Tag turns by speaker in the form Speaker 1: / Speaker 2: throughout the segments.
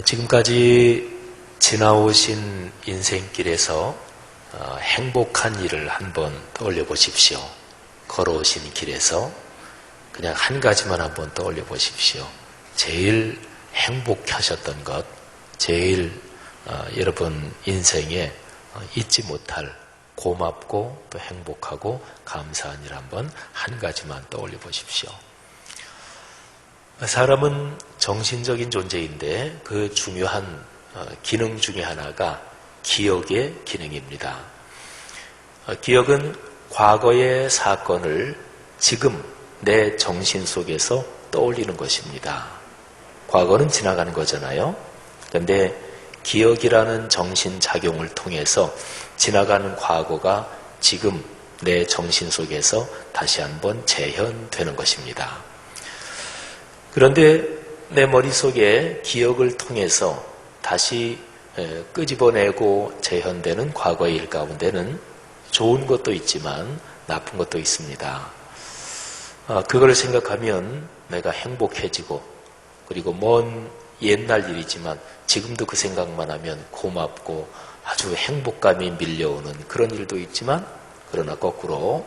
Speaker 1: 지금까지 지나오신 인생길에서 행복한 일을 한번 떠올려 보십시오. 걸어오신 길에서 그냥 한 가지만 한번 떠올려 보십시오. 제일 행복하셨던 것, 제일 여러분 인생에 잊지 못할 고맙고 또 행복하고 감사한 일 한번 한 가지만 떠올려 보십시오. 사람은 정신적인 존재인데 그 중요한 기능 중에 하나가 기억의 기능입니다. 기억은 과거의 사건을 지금 내 정신 속에서 떠올리는 것입니다. 과거는 지나가는 거잖아요. 그런데 기억이라는 정신작용을 통해서 지나가는 과거가 지금 내 정신 속에서 다시 한번 재현되는 것입니다. 그런데 내 머릿속에 기억을 통해서 다시 끄집어내고 재현되는 과거의 일 가운데는 좋은 것도 있지만 나쁜 것도 있습니다. 그걸 생각하면 내가 행복해지고 그리고 먼 옛날 일이지만 지금도 그 생각만 하면 고맙고 아주 행복감이 밀려오는 그런 일도 있지만 그러나 거꾸로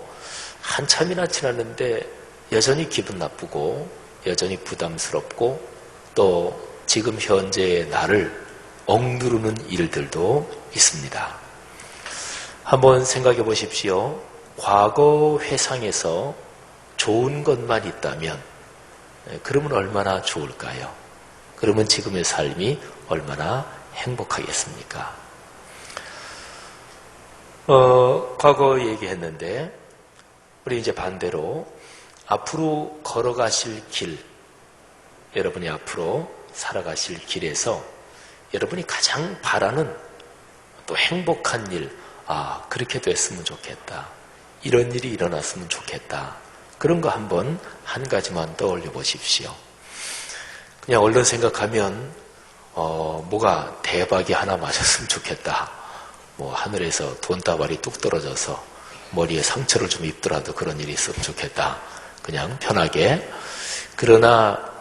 Speaker 1: 한참이나 지났는데 여전히 기분 나쁘고 여전히 부담스럽고 또 지금 현재의 나를 억누르는 일들도 있습니다. 한번 생각해 보십시오. 과거 회상에서 좋은 것만 있다면 그러면 얼마나 좋을까요? 그러면 지금의 삶이 얼마나 행복하겠습니까? 과거 얘기했는데 우리 이제 반대로 앞으로 걸어가실 길, 여러분이 앞으로 살아가실 길에서 여러분이 가장 바라는 또 행복한 일, 그렇게 됐으면 좋겠다. 이런 일이 일어났으면 좋겠다. 그런 거 한번 한 가지만 떠올려 보십시오. 그냥 얼른 생각하면 뭐가 대박이 하나 맞았으면 좋겠다. 뭐 하늘에서 돈다발이 뚝 떨어져서 머리에 상처를 좀 입더라도 그런 일이 있으면 좋겠다. 그냥 편하게. 그러나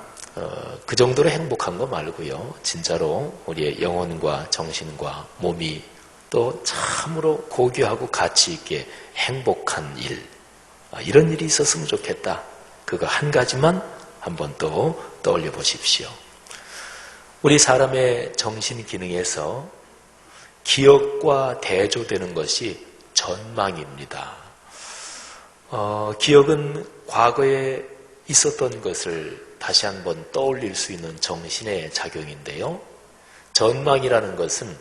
Speaker 1: 그 정도로 행복한 거 말고요. 진짜로 우리의 영혼과 정신과 몸이 또 참으로 고귀하고 가치 있게 행복한 일, 이런 일이 있었으면 좋겠다. 그거 한 가지만 한번 또 떠올려 보십시오. 우리 사람의 정신 기능에서 기억과 대조되는 것이 전망입니다. 기억은 과거에 있었던 것을 다시 한번 떠올릴 수 있는 정신의 작용인데요. 전망이라는 것은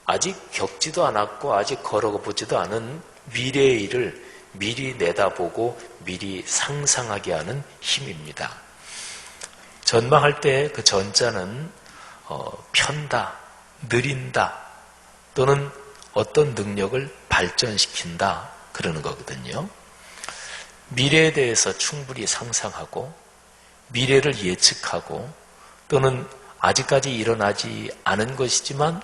Speaker 1: 아직 겪지도 않았고 아직 걸어보지도 않은 미래의 일을 미리 내다보고 미리 상상하게 하는 힘입니다. 전망할 때 그 전자는 편다, 느린다 또는 어떤 능력을 발전시킨다 그러는 거거든요. 미래에 대해서 충분히 상상하고 미래를 예측하고 또는 아직까지 일어나지 않은 것이지만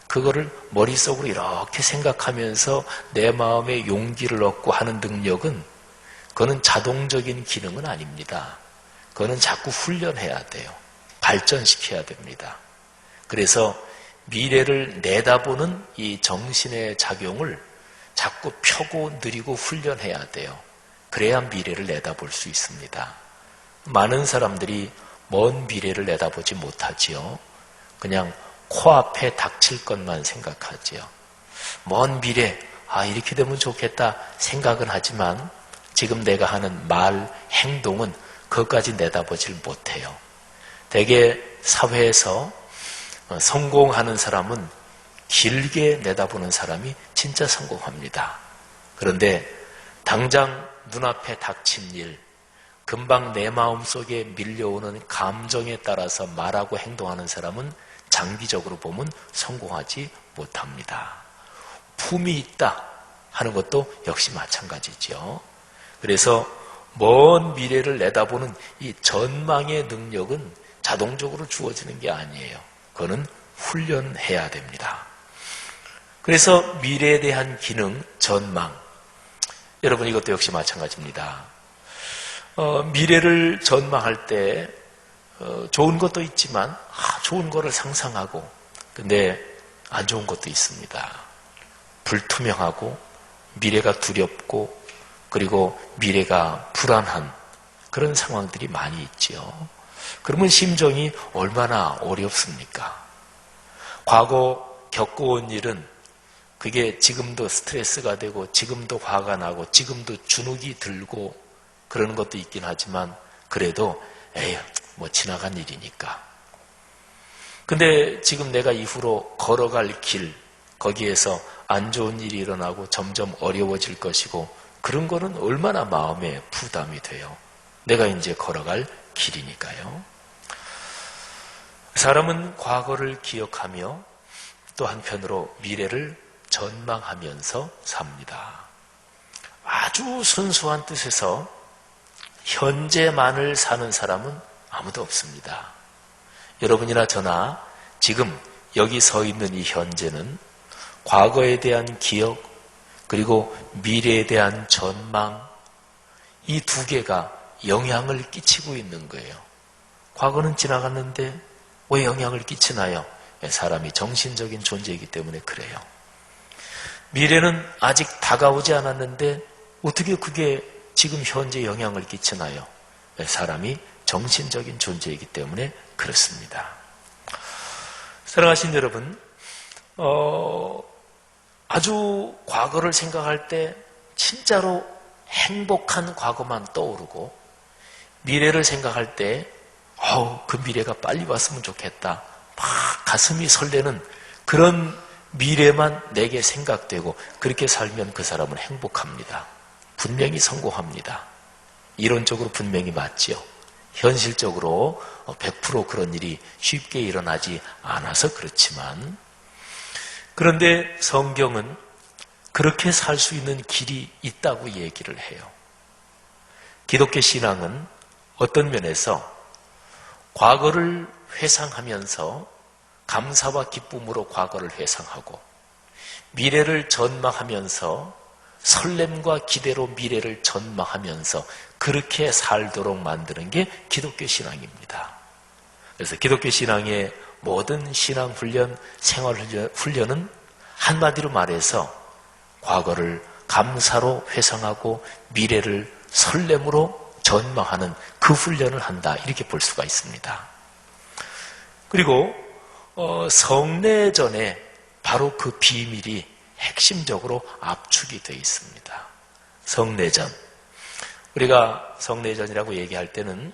Speaker 1: 그거를 머릿속으로 이렇게 생각하면서 내 마음에 용기를 얻고 하는 능력은 그거는 자동적인 기능은 아닙니다. 그거는 자꾸 훈련해야 돼요. 발전시켜야 됩니다. 그래서 미래를 내다보는 이 정신의 작용을 자꾸 펴고 느리고 훈련해야 돼요. 그래야 미래를 내다볼 수 있습니다. 많은 사람들이 먼 미래를 내다보지 못하지요. 그냥 코앞에 닥칠 것만 생각하지요. 먼 미래, 이렇게 되면 좋겠다 생각은 하지만 지금 내가 하는 말, 행동은 그것까지 내다보질 못해요. 대개 사회에서 성공하는 사람은 길게 내다보는 사람이 진짜 성공합니다. 그런데 당장 눈앞에 닥친 일, 금방 내 마음속에 밀려오는 감정에 따라서 말하고 행동하는 사람은 장기적으로 보면 성공하지 못합니다. 품이 있다 하는 것도 역시 마찬가지죠. 그래서 먼 미래를 내다보는 이 전망의 능력은 자동적으로 주어지는 게 아니에요. 그거는 훈련해야 됩니다. 그래서 미래에 대한 기능, 전망. 여러분 이것도 역시 마찬가지입니다. 미래를 전망할 때 좋은 것도 있지만 좋은 거를 상상하고, 근데 안 좋은 것도 있습니다. 불투명하고 미래가 두렵고 그리고 미래가 불안한 그런 상황들이 많이 있지요. 그러면 심정이 얼마나 어렵습니까? 과거 겪어온 일은 그게 지금도 스트레스가 되고 지금도 화가 나고 지금도 주눅이 들고 그러는 것도 있긴 하지만 그래도 에휴 뭐 지나간 일이니까. 근데 지금 내가 이후로 걸어갈 길 거기에서 안 좋은 일이 일어나고 점점 어려워질 것이고 그런 거는 얼마나 마음에 부담이 돼요. 내가 이제 걸어갈 길이니까요. 사람은 과거를 기억하며 또 한편으로 미래를 전망하면서 삽니다. 아주 순수한 뜻에서 현재만을 사는 사람은 아무도 없습니다. 여러분이나 저나 지금 여기 서 있는 이 현재는 과거에 대한 기억 그리고 미래에 대한 전망 이 두 개가 영향을 끼치고 있는 거예요. 과거는 지나갔는데 왜 영향을 끼치나요? 사람이 정신적인 존재이기 때문에 그래요. 미래는 아직 다가오지 않았는데 어떻게 그게 지금 현재 영향을 끼치나요? 사람이 정신적인 존재이기 때문에 그렇습니다. 사랑하신 여러분, 아주 과거를 생각할 때 진짜로 행복한 과거만 떠오르고 미래를 생각할 때 그 미래가 빨리 왔으면 좋겠다. 막 가슴이 설레는 그런 미래만 내게 생각되고 그렇게 살면 그 사람은 행복합니다. 분명히 성공합니다. 이론적으로 분명히 맞지요. 현실적으로 100% 그런 일이 쉽게 일어나지 않아서 그렇지만 그런데 성경은 그렇게 살 수 있는 길이 있다고 얘기를 해요. 기독교 신앙은 어떤 면에서 과거를 회상하면서 감사와 기쁨으로 과거를 회상하고 미래를 전망하면서 설렘과 기대로 미래를 전망하면서 그렇게 살도록 만드는 게 기독교 신앙입니다. 그래서 기독교 신앙의 모든 신앙 훈련, 생활 훈련은 한마디로 말해서 과거를 감사로 회상하고 미래를 설렘으로 전망하는 그 훈련을 한다 이렇게 볼 수가 있습니다. 그리고 성례전에 바로 그 비밀이 핵심적으로 압축이 되어 있습니다. 성례전. 우리가 성례전이라고 얘기할 때는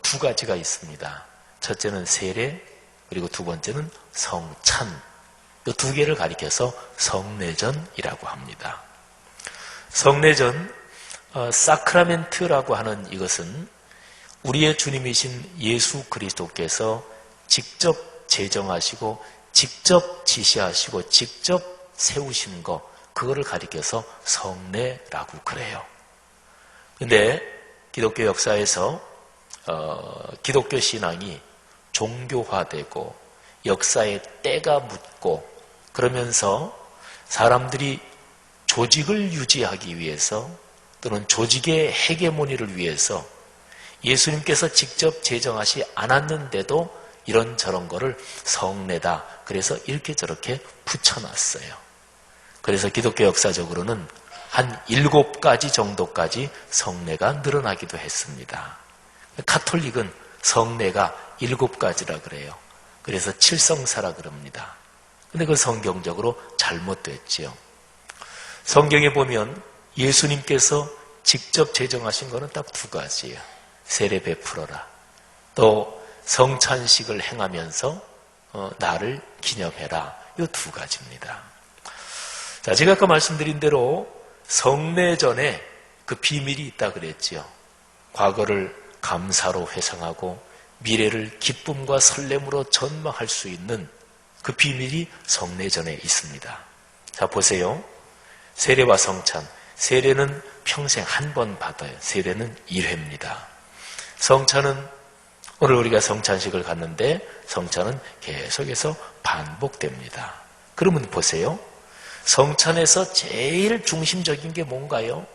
Speaker 1: 두 가지가 있습니다. 첫째는 세례, 그리고 두 번째는 성찬. 이 두 개를 가리켜서 성례전이라고 합니다. 성례전, 사크라멘트라고 하는 이것은 우리의 주님이신 예수 그리스도께서 직접 제정하시고 직접 지시하시고 직접 세우신 것, 그거를 가리켜서 성례라고 그래요. 근데 기독교 역사에서 기독교 신앙이 종교화되고 역사에 때가 묻고 그러면서 사람들이 조직을 유지하기 위해서 또는 조직의 헤게모니를 위해서 예수님께서 직접 제정하지 않았는데도 이런저런 거를 성례다. 그래서 이렇게 저렇게 붙여놨어요. 그래서 기독교 역사적으로는 한 7가지 정도까지 성례가 늘어나기도 했습니다. 카톨릭은 성례가 7가지라 그래요. 그래서 칠성사라 그럽니다. 근데 그 성경적으로 잘못됐지요. 성경에 보면 예수님께서 직접 제정하신 거는 딱 2가지예요. 세례 베풀어라. 또 성찬식을 행하면서 나를 기념해라. 이 2가지입니다. 자, 제가 아까 말씀드린 대로 성례전에 그 비밀이 있다 그랬지요. 과거를 감사로 회상하고 미래를 기쁨과 설렘으로 전망할 수 있는 그 비밀이 성례전에 있습니다. 자, 보세요. 세례와 성찬. 세례는 평생 한 번 받아요. 세례는 1회입니다. 성찬은 오늘 우리가 성찬식을 갔는데 성찬은 계속해서 반복됩니다. 그러면 보세요. 성찬에서 제일 중심적인 게 뭔가요?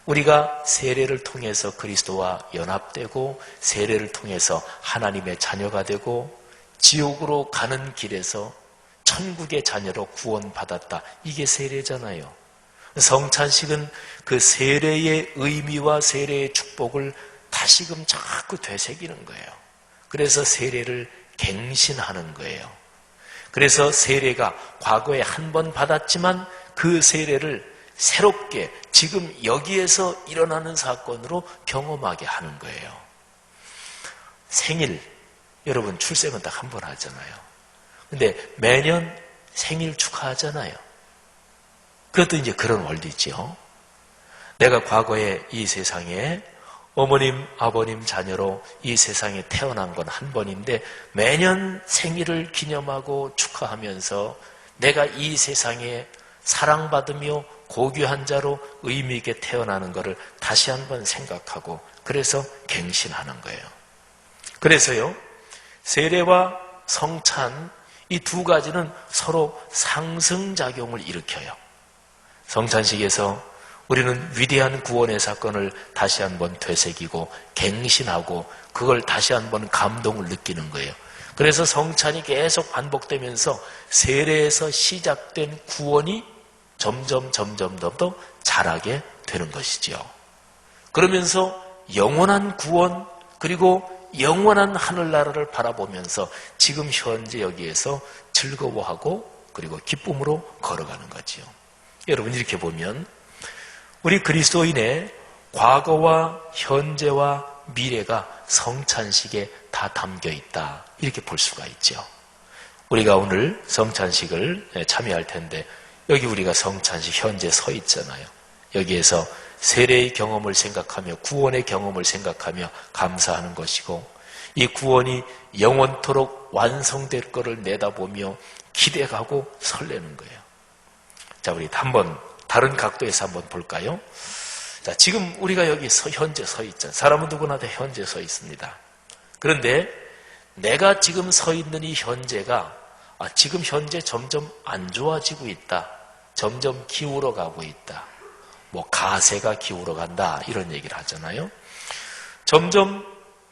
Speaker 1: 우리가 세례를 통해서 그리스도와 연합되고 세례를 통해서 하나님의 자녀가 되고 지옥으로 가는 길에서 천국의 자녀로 구원받았다. 이게 세례잖아요. 성찬식은 그 세례의 의미와 세례의 축복을 다시금 자꾸 되새기는 거예요. 그래서 세례를 갱신하는 거예요. 그래서 세례가 과거에 한 번 받았지만 그 세례를 새롭게 지금 여기에서 일어나는 사건으로 경험하게 하는 거예요. 생일, 여러분 출생은 딱 한 번 하잖아요. 근데 매년 생일 축하하잖아요. 그것도 이제 그런 원리죠. 내가 과거에 이 세상에 어머님, 아버님 자녀로 이 세상에 태어난 건 한 번인데 매년 생일을 기념하고 축하하면서 내가 이 세상에 사랑받으며 고귀한 자로 의미 있게 태어나는 것을 다시 한번 생각하고 그래서 갱신하는 거예요. 그래서요, 세례와 성찬 이 두 가지는 서로 상승작용을 일으켜요. 성찬식에서 우리는 위대한 구원의 사건을 다시 한번 되새기고 갱신하고 그걸 다시 한번 감동을 느끼는 거예요. 그래서 성찬이 계속 반복되면서 세례에서 시작된 구원이 점점 더 자라게 되는 것이죠. 그러면서 영원한 구원 그리고 영원한 하늘나라를 바라보면서 지금 현재 여기에서 즐거워하고 그리고 기쁨으로 걸어가는 거지요. 여러분 이렇게 보면 우리 그리스도인의 과거와 현재와 미래가 성찬식에 다 담겨 있다. 이렇게 볼 수가 있죠. 우리가 오늘 성찬식을 참여할 텐데 여기 우리가 성찬식 현재 서 있잖아요. 여기에서 세례의 경험을 생각하며 구원의 경험을 생각하며 감사하는 것이고 이 구원이 영원토록 완성될 것을 내다보며 기대하고 설레는 거예요. 자, 우리 한번 다른 각도에서 한번 볼까요? 자, 지금 우리가 여기 현재 서 있잖아요. 사람은 누구나 다 현재 서 있습니다. 그런데 내가 지금 서 있는 이 현재가 지금 현재 점점 안 좋아지고 있다. 점점 기울어 가고 있다. 뭐 가세가 기울어 간다 이런 얘기를 하잖아요. 점점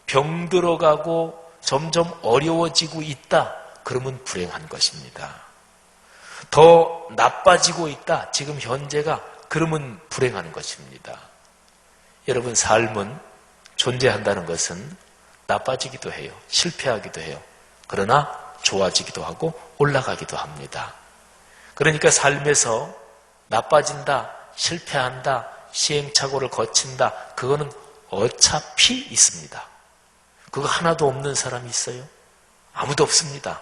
Speaker 1: 병들어가고 점점 어려워지고 있다. 그러면 불행한 것입니다. 더 나빠지고 있다. 지금 현재가 그러면 불행한 것입니다. 여러분 삶은 존재한다는 것은 나빠지기도 해요. 실패하기도 해요. 그러나 좋아지기도 하고 올라가기도 합니다. 그러니까 삶에서 나빠진다, 실패한다, 시행착오를 거친다. 그거는 어차피 있습니다. 그거 하나도 없는 사람이 있어요? 아무도 없습니다.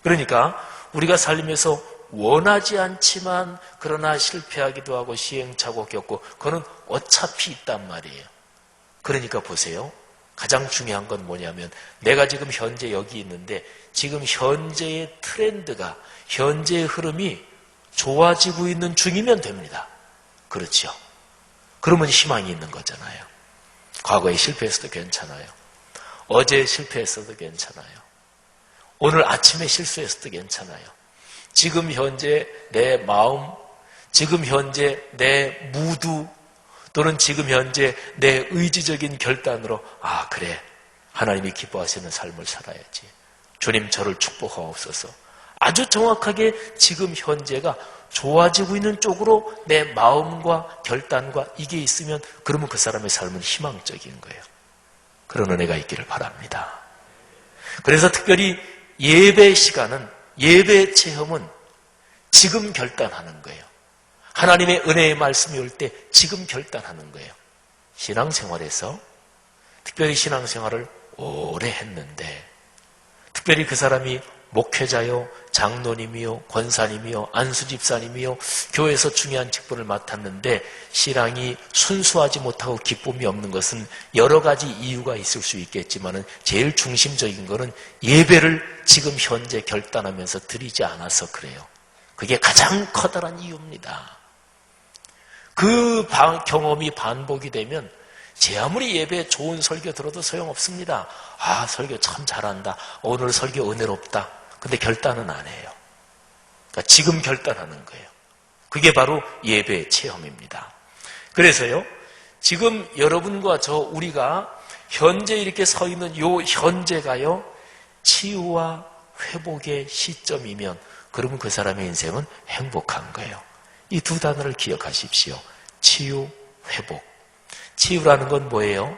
Speaker 1: 그러니까 우리가 살면서 원하지 않지만 그러나 실패하기도 하고 시행착오 겪고 그거는 어차피 있단 말이에요. 그러니까 보세요. 가장 중요한 건 뭐냐면 내가 지금 현재 여기 있는데 지금 현재의 트렌드가 현재의 흐름이 좋아지고 있는 중이면 됩니다. 그렇죠. 그러면 희망이 있는 거잖아요. 과거에 실패했어도 괜찮아요. 어제 실패했어도 괜찮아요. 오늘 아침에 실수했어도 괜찮아요. 지금 현재 내 마음, 지금 현재 내 무드 또는 지금 현재 내 의지적인 결단으로 그래 하나님이 기뻐하시는 삶을 살아야지. 주님 저를 축복하옵소서. 아주 정확하게 지금 현재가 좋아지고 있는 쪽으로 내 마음과 결단과 이게 있으면 그러면 그 사람의 삶은 희망적인 거예요. 그런 은혜가 있기를 바랍니다. 그래서 특별히 예배 시간은 예배 체험은 지금 결단하는 거예요. 하나님의 은혜의 말씀이 올 때 지금 결단하는 거예요. 신앙생활에서 특별히 신앙생활을 오래 했는데 특별히 그 사람이 목회자요, 장로님이요, 권사님이요, 안수집사님이요, 교회에서 중요한 직분을 맡았는데 신앙이 순수하지 못하고 기쁨이 없는 것은 여러 가지 이유가 있을 수 있겠지만 제일 중심적인 것은 예배를 지금 현재 결단하면서 드리지 않아서 그래요. 그게 가장 커다란 이유입니다. 그 경험이 반복이 되면 제 아무리 예배에 좋은 설교 들어도 소용없습니다. 설교 참 잘한다. 오늘 설교 은혜롭다. 근데 결단은 안 해요. 그러니까 지금 결단하는 거예요. 그게 바로 예배의 체험입니다. 그래서요, 지금 여러분과 우리가 현재 이렇게 서 있는 요 현재가요, 치유와 회복의 시점이면 그러면 그 사람의 인생은 행복한 거예요. 이 두 단어를 기억하십시오. 치유, 회복. 치유라는 건 뭐예요?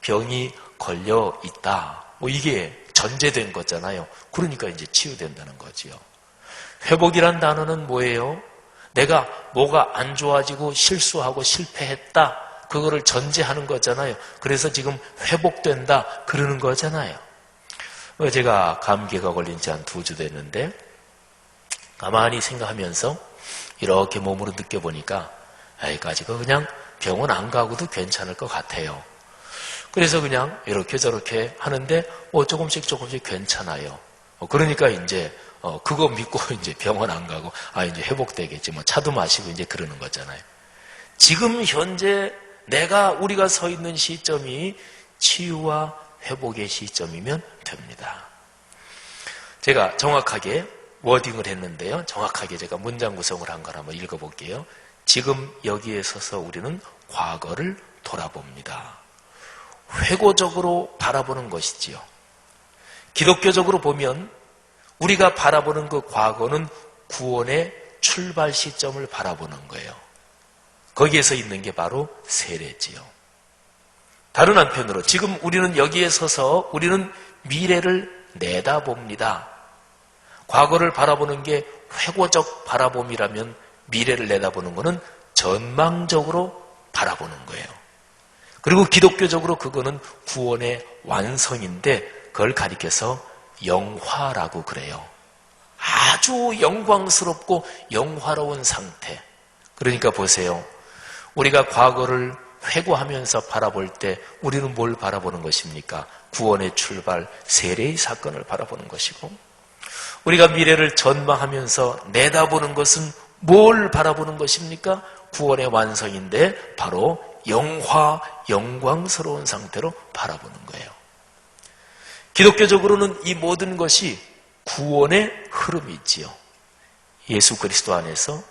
Speaker 1: 병이 걸려 있다. 이게 전제된 거잖아요. 그러니까 이제 치유된다는 거지요. 회복이란 단어는 뭐예요? 내가 뭐가 안 좋아지고 실수하고 실패했다. 그거를 전제하는 거잖아요. 그래서 지금 회복된다. 그러는 거잖아요. 제가 감기가 걸린 지 한 2주 됐는데 가만히 생각하면서 이렇게 몸으로 느껴보니까 아직 그냥 병원 안 가고도 괜찮을 것 같아요. 그래서 그냥 이렇게 저렇게 하는데 조금씩 괜찮아요. 그러니까 이제 그거 믿고 이제 병원 안 가고 이제 회복되겠지. 차도 마시고 이제 그러는 거잖아요. 지금 현재 우리가 서 있는 시점이 치유와 회복의 시점이면 됩니다. 제가 정확하게 워딩을 했는데요. 정확하게 제가 문장 구성을 한 걸 한번 읽어볼게요. 지금 여기에 서서 우리는 과거를 돌아봅니다. 회고적으로 바라보는 것이지요. 기독교적으로 보면 우리가 바라보는 그 과거는 구원의 출발 시점을 바라보는 거예요. 거기에서 있는 게 바로 세례지요. 다른 한편으로 지금 우리는 여기에 서서 우리는 미래를 내다봅니다. 과거를 바라보는 게 회고적 바라봄이라면 미래를 내다보는 것은 전망적으로 바라보는 거예요. 그리고 기독교적으로 그거는 구원의 완성인데 그걸 가리켜서 영화라고 그래요. 아주 영광스럽고 영화로운 상태. 그러니까 보세요. 우리가 과거를 회고하면서 바라볼 때 우리는 뭘 바라보는 것입니까? 구원의 출발, 세례의 사건을 바라보는 것이고, 우리가 미래를 전망하면서 내다보는 것은 뭘 바라보는 것입니까? 구원의 완성인데 바로 영광스러운 상태로 바라보는 거예요. 기독교적으로는 이 모든 것이 구원의 흐름이지요. 예수 그리스도 안에서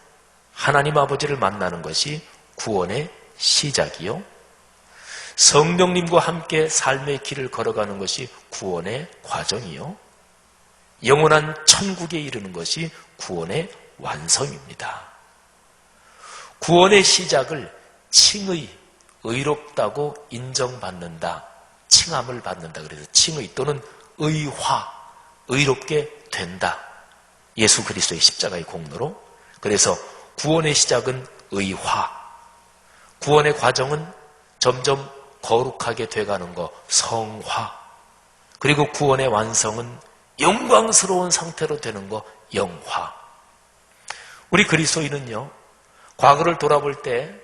Speaker 1: 하나님 아버지를 만나는 것이 구원의 시작이요. 성령님과 함께 삶의 길을 걸어가는 것이 구원의 과정이요. 영원한 천국에 이르는 것이 구원의 완성입니다. 구원의 시작을 칭의, 의롭다고 인정받는다, 칭함을 받는다. 그래서 칭의 또는 의화, 의롭게 된다. 예수 그리스도의 십자가의 공로로. 그래서 구원의 시작은 의화, 구원의 과정은 점점 거룩하게 돼가는 거, 성화, 그리고 구원의 완성은 영광스러운 상태로 되는 거, 영화. 우리 그리스도인은요, 과거를 돌아볼 때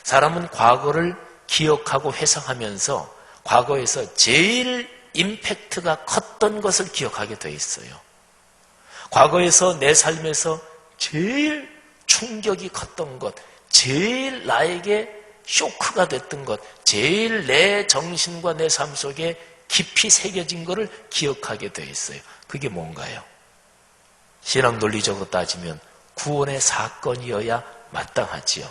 Speaker 1: 사람은 과거를 기억하고 회상하면서 과거에서 제일 임팩트가 컸던 것을 기억하게 돼 있어요. 과거에서 내 삶에서 제일 충격이 컸던 것, 제일 나에게 쇼크가 됐던 것, 제일 내 정신과 내 삶 속에 깊이 새겨진 것을 기억하게 돼 있어요. 그게 뭔가요? 신앙 논리적으로 따지면 구원의 사건이어야 마땅하지요.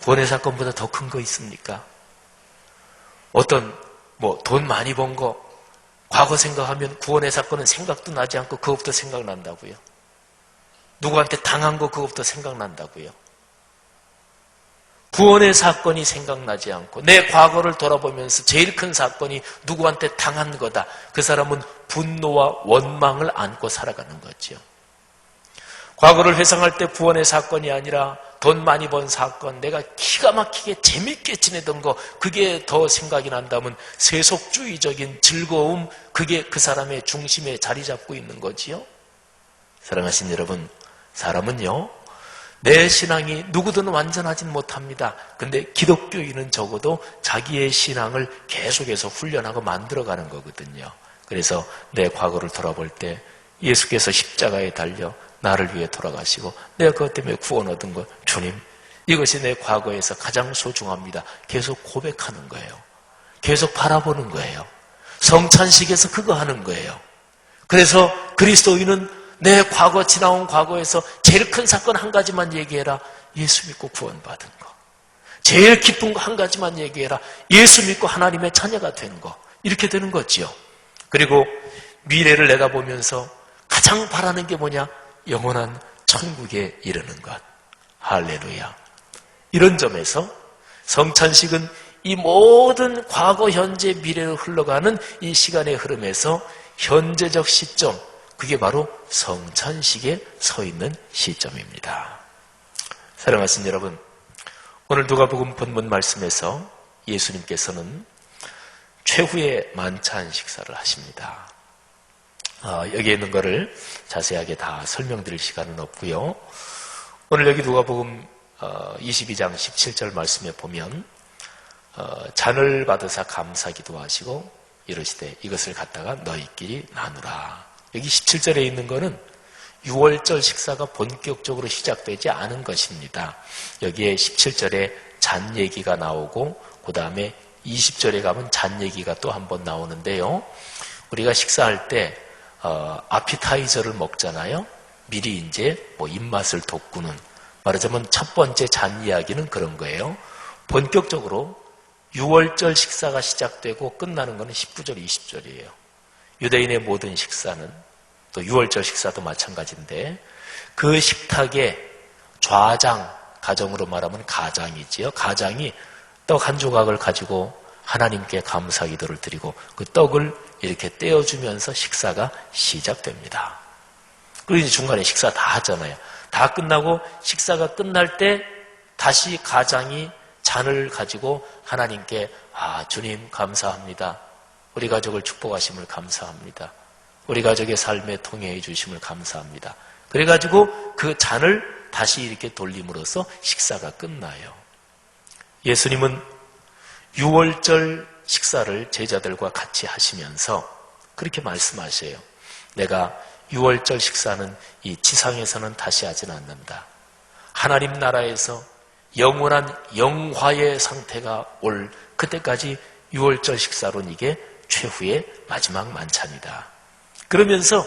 Speaker 1: 구원의 사건보다 더 큰 거 있습니까? 어떤 돈 많이 번 거 과거 생각하면 구원의 사건은 생각도 나지 않고 그것부터 생각난다고요. 누구한테 당한 거 그것부터 생각난다고요. 구원의 사건이 생각나지 않고 내 과거를 돌아보면서 제일 큰 사건이 누구한테 당한 거다. 그 사람은 분노와 원망을 안고 살아가는 거죠. 과거를 회상할 때 구원의 사건이 아니라 돈 많이 번 사건, 내가 기가 막히게 재밌게 지내던 거, 그게 더 생각이 난다면 세속주의적인 즐거움, 그게 그 사람의 중심에 자리 잡고 있는 거지요. 사랑하신 여러분, 사람은요, 내 신앙이 누구든 완전하진 못합니다. 근데 기독교인은 적어도 자기의 신앙을 계속해서 훈련하고 만들어가는 거거든요. 그래서 내 과거를 돌아볼 때 예수께서 십자가에 달려 나를 위해 돌아가시고 내가 그것 때문에 구원 얻은 것, 주님, 이것이 내 과거에서 가장 소중합니다. 계속 고백하는 거예요. 계속 바라보는 거예요. 성찬식에서 그거 하는 거예요. 그래서 그리스도인은 내 과거, 지나온 과거에서 제일 큰 사건 한 가지만 얘기해라. 예수 믿고 구원받은 거. 제일 기쁜 거 한 가지만 얘기해라. 예수 믿고 하나님의 자녀가 되는 거. 이렇게 되는 거지요. 그리고 미래를 내다보면서 가장 바라는 게 뭐냐? 영원한 천국에 이르는 것. 할렐루야. 이런 점에서 성찬식은 이 모든 과거, 현재, 미래로 흘러가는 이 시간의 흐름에서 현재적 시점, 그게 바로 성찬식에 서 있는 시점입니다. 사랑하신 여러분, 오늘 누가복음 본문 말씀에서 예수님께서는 최후의 만찬 식사를 하십니다. 여기에 있는 것을 자세하게 다 설명드릴 시간은 없고요. 오늘 여기 누가복음 22장 17절 말씀에 보면 잔을 받으사 감사기도 하시고 이러시되 이것을 갖다가 너희끼리 나누라. 여기 17절에 있는 것은 6월절 식사가 본격적으로 시작되지 않은 것입니다. 여기에 17절에 잔 얘기가 나오고 그 다음에 20절에 가면 잔 얘기가 또 한 번 나오는데요. 우리가 식사할 때 아피타이저를 먹잖아요. 미리 이제 입맛을 돋구는, 말하자면 첫 번째 잔 이야기는 그런 거예요. 본격적으로 6월절 식사가 시작되고 끝나는 것은 19절, 20절이에요. 유대인의 모든 식사는, 또 6월절 식사도 마찬가지인데, 그 식탁에 좌장, 가정으로 말하면 가장이지요. 가장이 떡 한 조각을 가지고 하나님께 감사 기도를 드리고 그 떡을 이렇게 떼어주면서 식사가 시작됩니다. 그리고 이제 중간에 식사 다 하잖아요. 다 끝나고 식사가 끝날 때 다시 가장이 잔을 가지고 하나님께 주님 감사합니다. 우리 가족을 축복하심을 감사합니다. 우리 가족의 삶에 통해해 주심을 감사합니다. 그래가지고 그 잔을 다시 이렇게 돌림으로써 식사가 끝나요. 예수님은 6월절 식사를 제자들과 같이 하시면서 그렇게 말씀하세요. 내가 6월절 식사는 이 지상에서는 다시 하진 않는다. 하나님 나라에서 영원한 영화의 상태가 올 그때까지 6월절 식사로는 이게 최후의 마지막 만찬이다. 그러면서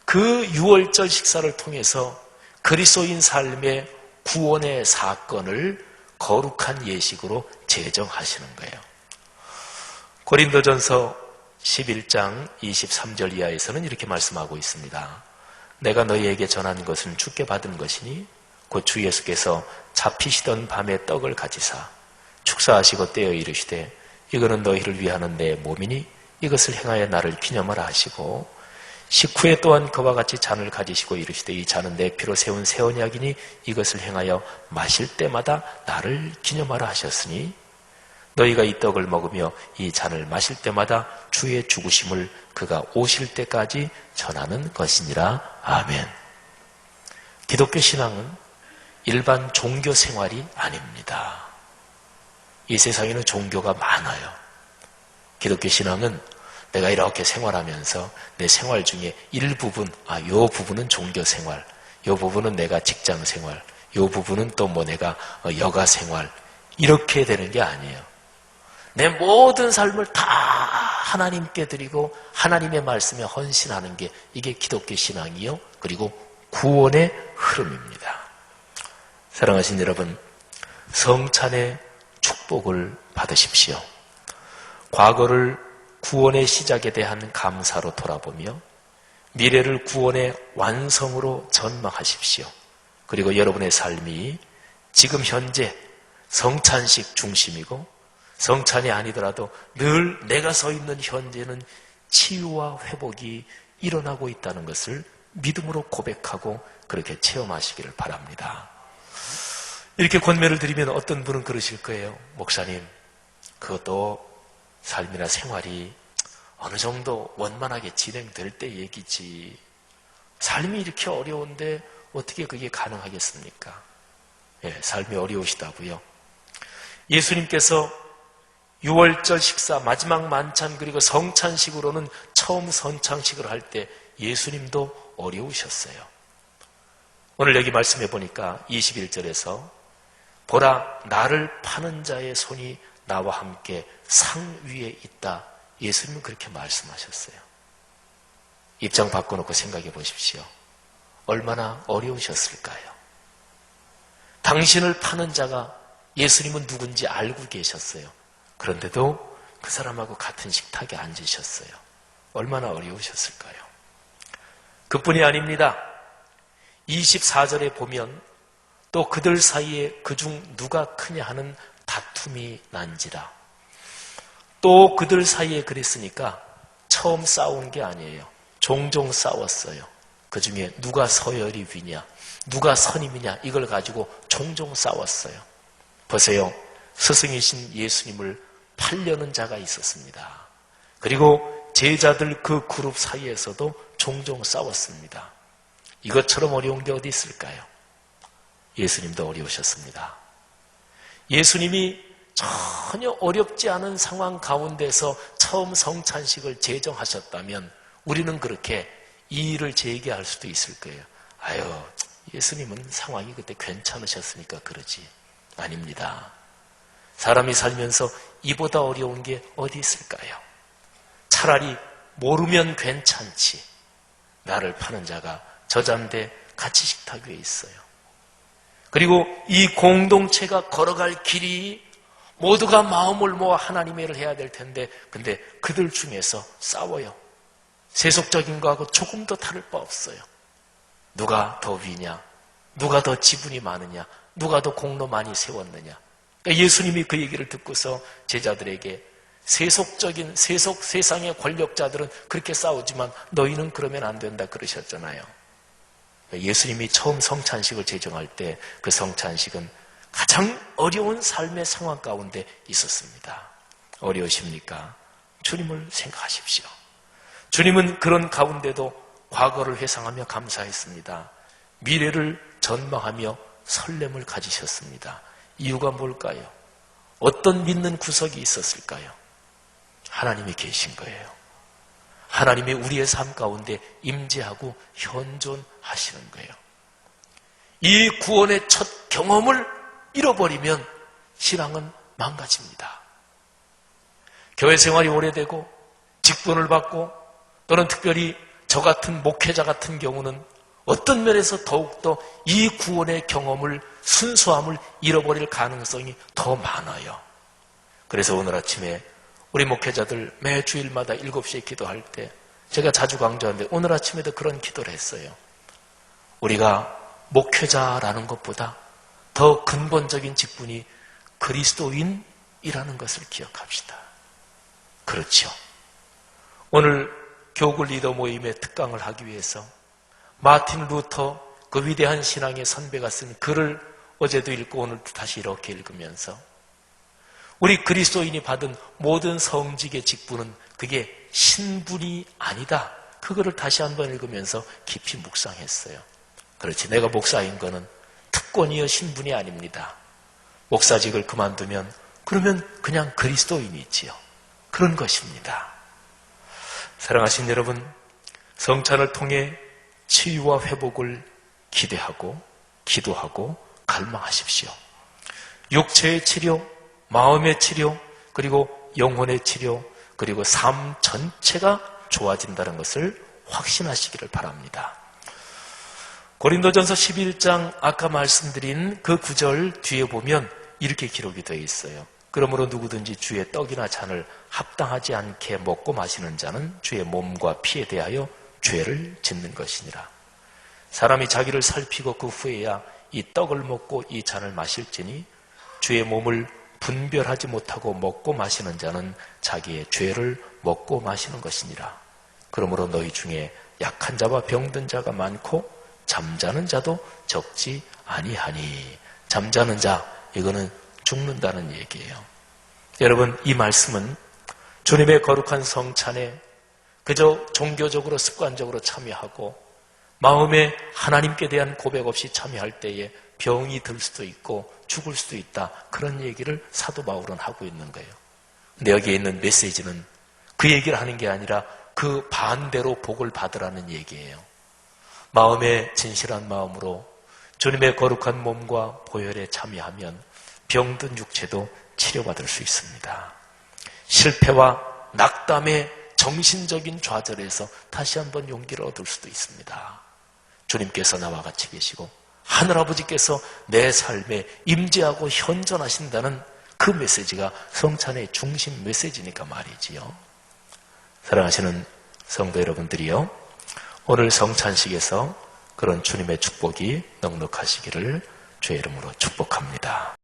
Speaker 1: 그 6월절 식사를 통해서 그리스도인 삶의 구원의 사건을 거룩한 예식으로 제정하시는 거예요. 고린도전서 11장 23절 이하에서는 이렇게 말씀하고 있습니다. 내가 너희에게 전한 것은 주께 받은 것이니 곧 주 예수께서 잡히시던 밤에 떡을 가지사 축사하시고 떼어 이르시되 이거는 너희를 위하는 내 몸이니 이것을 행하여 나를 기념하라 하시고 식후에 또한 그와 같이 잔을 가지시고 이르시되 이 잔은 내 피로 세운 새 언약이니 이것을 행하여 마실 때마다 나를 기념하라 하셨으니 너희가 이 떡을 먹으며 이 잔을 마실 때마다 주의 죽으심을 그가 오실 때까지 전하는 것이니라. 아멘. 기독교 신앙은 일반 종교 생활이 아닙니다. 이 세상에는 종교가 많아요. 기독교 신앙은 내가 이렇게 생활하면서 내 생활 중에 일부분, 요 부분은 종교 생활, 요 부분은 내가 직장 생활, 요 부분은 또 내가 여가 생활, 이렇게 되는 게 아니에요. 내 모든 삶을 다 하나님께 드리고 하나님의 말씀에 헌신하는 게 이게 기독교 신앙이요. 그리고 구원의 흐름입니다. 사랑하신 여러분, 성찬의 축복을 받으십시오. 과거를 구원의 시작에 대한 감사로 돌아보며 미래를 구원의 완성으로 전망하십시오. 그리고 여러분의 삶이 지금 현재 성찬식 중심이고 성찬이 아니더라도 늘 내가 서 있는 현재는 치유와 회복이 일어나고 있다는 것을 믿음으로 고백하고 그렇게 체험하시기를 바랍니다. 이렇게 권면을 드리면 어떤 분은 그러실 거예요. 목사님, 그것도 삶이나 생활이 어느 정도 원만하게 진행될 때 얘기지. 삶이 이렇게 어려운데 어떻게 그게 가능하겠습니까? 삶이 어려우시다고요. 예수님께서 6월절 식사, 마지막 만찬 그리고 성찬식으로는 처음 성찬식을 할 때 예수님도 어려우셨어요. 오늘 여기 말씀해 보니까 21절에서 보라 나를 파는 자의 손이 나와 함께 상 위에 있다. 예수님은 그렇게 말씀하셨어요. 입장 바꿔놓고 생각해 보십시오. 얼마나 어려우셨을까요? 당신을 파는 자가 예수님은 누군지 알고 계셨어요. 그런데도 그 사람하고 같은 식탁에 앉으셨어요. 얼마나 어려우셨을까요? 그뿐이 아닙니다. 24절에 보면 또 그들 사이에 그중 누가 크냐 하는 다툼이 난지라. 또 그들 사이에 그랬으니까 처음 싸운 게 아니에요. 종종 싸웠어요. 그 중에 누가 서열이 위냐, 누가 선임이냐, 이걸 가지고 종종 싸웠어요. 보세요. 스승이신 예수님을 팔려는 자가 있었습니다. 그리고 제자들 그 그룹 사이에서도 종종 싸웠습니다. 이것처럼 어려운 게 어디 있을까요? 예수님도 어려우셨습니다. 예수님이 전혀 어렵지 않은 상황 가운데서 처음 성찬식을 제정하셨다면 우리는 그렇게 이의를 제기할 수도 있을 거예요. 아유, 예수님은 상황이 그때 괜찮으셨으니까 그러지. 아닙니다. 사람이 살면서 이보다 어려운 게 어디 있을까요? 차라리 모르면 괜찮지. 나를 파는 자가 저잔데 같이 식탁 위에 있어요. 그리고 이 공동체가 걸어갈 길이 모두가 마음을 모아 하나님의 일을 해야 될 텐데, 근데 그들 중에서 싸워요. 세속적인 거하고 조금 더 다를 바 없어요. 누가 더 위냐, 누가 더 지분이 많으냐, 누가 더 공로 많이 세웠느냐. 그러니까 예수님이 그 얘기를 듣고서 제자들에게 세상의 권력자들은 그렇게 싸우지만 너희는 그러면 안 된다 그러셨잖아요. 예수님이 처음 성찬식을 제정할 때 그 성찬식은 가장 어려운 삶의 상황 가운데 있었습니다. 어려우십니까? 주님을 생각하십시오. 주님은 그런 가운데도 과거를 회상하며 감사했습니다. 미래를 전망하며 설렘을 가지셨습니다. 이유가 뭘까요? 어떤 믿는 구석이 있었을까요? 하나님이 계신 거예요. 하나님이 우리의 삶 가운데 임재하고 현존하시는 거예요. 이 구원의 첫 경험을 잃어버리면 신앙은 망가집니다. 교회 생활이 오래되고 직분을 받고 또는 특별히 저 같은 목회자 같은 경우는 어떤 면에서 더욱더 이 구원의 경험을, 순수함을 잃어버릴 가능성이 더 많아요. 그래서 오늘 아침에 우리 목회자들 매 주일마다 7시에 기도할 때 제가 자주 강조하는데 오늘 아침에도 그런 기도를 했어요. 우리가 목회자라는 것보다 더 근본적인 직분이 그리스도인이라는 것을 기억합시다. 그렇죠. 오늘 교구 리더 모임의 특강을 하기 위해서 마틴 루터, 그 위대한 신앙의 선배가 쓴 글을 어제도 읽고 오늘도 다시 이렇게 읽으면서 우리 그리스도인이 받은 모든 성직의 직분은 그게 신분이 아니다. 그거를 다시 한번 읽으면서 깊이 묵상했어요. 그렇지, 내가 목사인 거는 특권이여 신분이 아닙니다. 목사직을 그만두면 그러면 그냥 그리스도인이지요. 그런 것입니다. 사랑하신 여러분, 성찬을 통해 치유와 회복을 기대하고 기도하고 갈망하십시오. 육체의 치료, 마음의 치료, 그리고 영혼의 치료, 그리고 삶 전체가 좋아진다는 것을 확신하시기를 바랍니다. 고린도전서 11장 아까 말씀드린 그 구절 뒤에 보면 이렇게 기록이 되어 있어요. 그러므로 누구든지 주의 떡이나 잔을 합당하지 않게 먹고 마시는 자는 주의 몸과 피에 대하여 죄를 짓는 것이니라. 사람이 자기를 살피고 그 후에야 이 떡을 먹고 이 잔을 마실지니 주의 몸을 분별하지 못하고 먹고 마시는 자는 자기의 죄를 먹고 마시는 것이니라. 그러므로 너희 중에 약한 자와 병든 자가 많고 잠자는 자도 적지 아니하니. 잠자는 자, 이거는 죽는다는 얘기예요. 여러분, 이 말씀은 주님의 거룩한 성찬에 그저 종교적으로 습관적으로 참여하고 마음에 하나님께 대한 고백 없이 참여할 때에 병이 들 수도 있고 죽을 수도 있다. 그런 얘기를 사도 바울은 하고 있는 거예요. 근데 여기에 있는 메시지는 그 얘기를 하는 게 아니라 그 반대로 복을 받으라는 얘기예요. 마음에 진실한 마음으로 주님의 거룩한 몸과 보혈에 참여하면 병든 육체도 치료받을 수 있습니다. 실패와 낙담의 정신적인 좌절에서 다시 한번 용기를 얻을 수도 있습니다. 주님께서 나와 같이 계시고 하늘아버지께서 내 삶에 임재하고 현존하신다는 그 메시지가 성찬의 중심 메시지니까 말이지요. 사랑하시는 성도 여러분들이요, 오늘 성찬식에서 그런 주님의 축복이 넉넉하시기를 주의 이름으로 축복합니다.